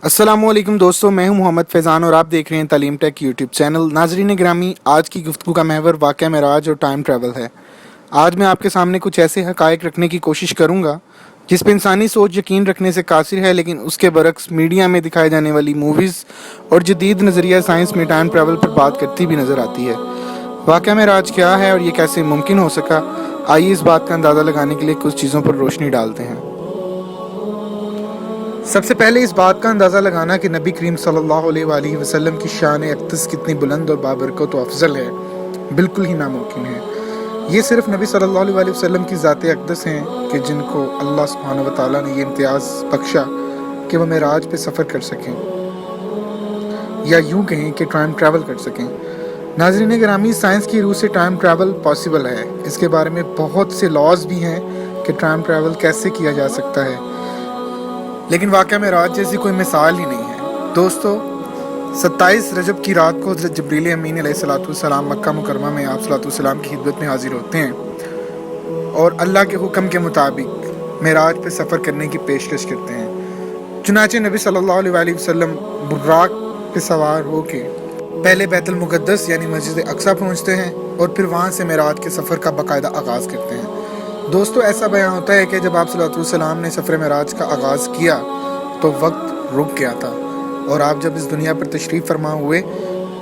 अस्सलामुअलैकुम दोस्तों, मैं हूं मोहम्मद फैज़ान और आप देख रहे हैं तालीम टेक यूट्यूब चैनल। नाज़रीन गिरामी, आज की गुफ्तगू का महवर वाक़या मेराज और टाइम ट्रैवल है। आज मैं आपके सामने कुछ ऐसे हक़ाइक़ रखने की कोशिश करूंगा जिस पे इंसानी सोच यकीन रखने से कासिर है, लेकिन उसके बरक्स मीडिया में दिखाई जाने वाली मूवीज़ और जदीद नज़रिया साइंस में टाइम ट्रैवल पर बात करती भी नज़र आती है। वाक़या मेराज क्या है और ये कैसे मुमकिन हो सका, आइए इस बात का अंदाज़ा लगाने के लिए कुछ चीज़ों पर रोशनी डालते हैं। सबसे पहले इस बात का अंदाज़ा लगाना कि नबी करीम सल्लल्लाहु अलैहि वसल्लम की शान अक़दस कितनी बुलंद और बाबरकत व अफजल है, बिल्कुल ही नामुमकिन है। ये सिर्फ नबी सल्लल्लाहु अलैहि वसल्लम की ज़ात अक़दस हैं कि जिनको अल्लाह सुब्हानहू व तआला ने ये इम्तियाज़ बख्शा कि वह मेराज पे सफ़र कर सकें, या यूँ कहें कि टाइम ट्रैवल कर सकें। नाज़रीन गिरामी, साइंस की रूह से टाइम ट्रैवल पॉसिबल है। इसके बारे में बहुत से लॉज भी हैं कि टाइम ट्रैवल कैसे किया जा सकता है, लेकिन वाक़या मेराज जैसी कोई मिसाल ही नहीं है। दोस्तों, 27 रजब की रात को हज़रत जिब्रील अमीन अलैहिस्सलाम मक्का मुकरमा में आप सल्लल्लाहु की खिदमत में हाजिर होते हैं और अल्लाह के हुक्म के मुताबिक मेराज पे सफ़र करने की पेशकश करते हैं। चुनाचे नबी सल्लल्लाहु अलैहि वसल्लम बुर्राक पे सवार होके पहले बैतुल मुक़द्दस यानी मस्जिद अक्सा पहुँचते हैं और फिर वहाँ से मेराज के सफ़र का बाकायदा आगाज़ करते हैं। दोस्तों, ऐसा बयान होता है कि जब आप सल्लल्लाहु अलैहि वसल्लम ने सफ़र मेराज का आगाज़ किया तो वक्त रुक गया था और आप जब इस दुनिया पर तशरीफ़ फरमा हुए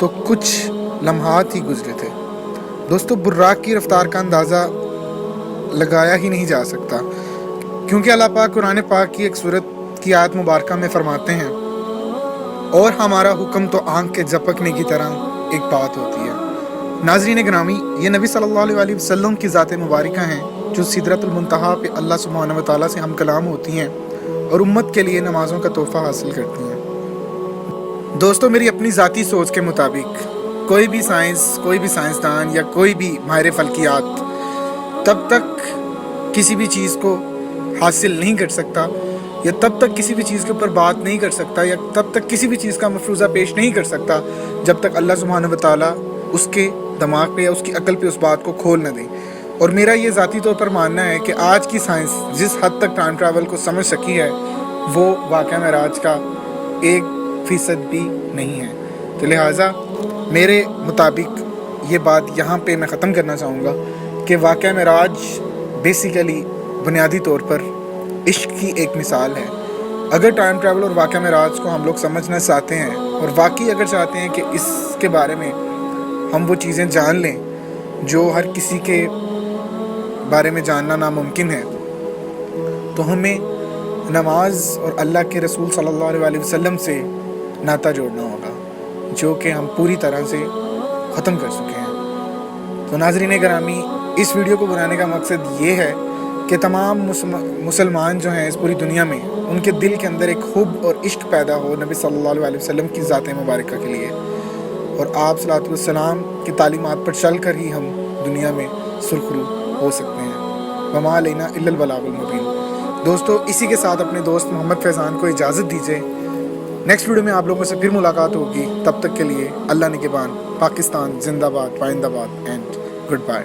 तो कुछ लम्हात ही गुजरे थे। दोस्तों, बुर्राक की रफ्तार का अंदाज़ा लगाया ही नहीं जा सकता, क्योंकि अल्लाह पाक कुरान पाक की एक सूरत की आयत मुबारक में फरमाते हैं, और हमारा हुक्म तो आँख के झपकने की तरह एक बात होती है। नाज़रीन गिरामी, ये नबी सल्लल्लाहु अलैहि वसल्लम की ज़ात मुबारक हैं जो सिदरतुल मुंतहा पे अल्लाह सुब्हानहू व तआला से हम कलाम होती हैं और उम्मत के लिए नमाज़ों का तोहफ़ा हासिल करती हैं। दोस्तों, मेरी अपनी ज़ाती सोच के मुताबिक कोई भी साइंसदान या कोई भी माहिर फ़ल्कियात तब तक किसी भी चीज़ को हासिल नहीं कर सकता, या तब तक किसी भी चीज़ के ऊपर बात नहीं कर सकता, या तब तक किसी भी चीज़ का मफरूज़ा पेश नहीं कर सकता जब तक अल्लाह सुब्हानहू व तआला उसके दिमाग पे या उसकी अक्ल पे उस बात को खोल न दें। और मेरा ये ज़ाती तौर पर मानना है कि आज की साइंस जिस हद तक टाइम ट्रैवल को समझ सकी है वो वाक़या मेराज का 1% भी नहीं है। तो लिहाजा मेरे मुताबिक ये बात यहाँ पे मैं ख़त्म करना चाहूँगा कि वाक़या मेराज बेसिकली बुनियादी तौर पर इश्क की एक मिसाल है। अगर टाइम ट्रैवल और वाक़या मेराज को हम लोग समझना चाहते हैं और वाकई अगर चाहते हैं कि इसके बारे में हम वो चीज़ें जान लें जो हर किसी के बारे में जानना नामुमकिन है, तो हमें नमाज और अल्लाह के रसूल सल्लल्लाहु अलैहि वसल्लम से नाता जोड़ना होगा, जो कि हम पूरी तरह से ख़त्म कर चुके हैं। तो नाज़रीन गिरामी, इस वीडियो को बनाने का मकसद ये है कि तमाम मुसलमान जो हैं इस पूरी दुनिया में, उनके दिल के अंदर एक हुब और इश्क पैदा हो नबी सल्लल्लाहु अलैहि वसल्लम की ज़ात मुबारक के लिए, और आप सल्लल्लाहु अलैहि वसल्लम की तालीमात पर चल कर ही हम दुनिया में सुरखरू हो सकते हैं। वमा अलैना इल्लल बलागुल मुबीन। दोस्तों, इसी के साथ अपने दोस्त मोहम्मद फैज़ान को इजाज़त दीजिए। नेक्स्ट वीडियो में आप लोगों से फिर मुलाकात होगी। तब तक के लिए अल्लाह निगहबान। पाकिस्तान जिंदाबाद, पाइंदाबाद एंड गुड बाय।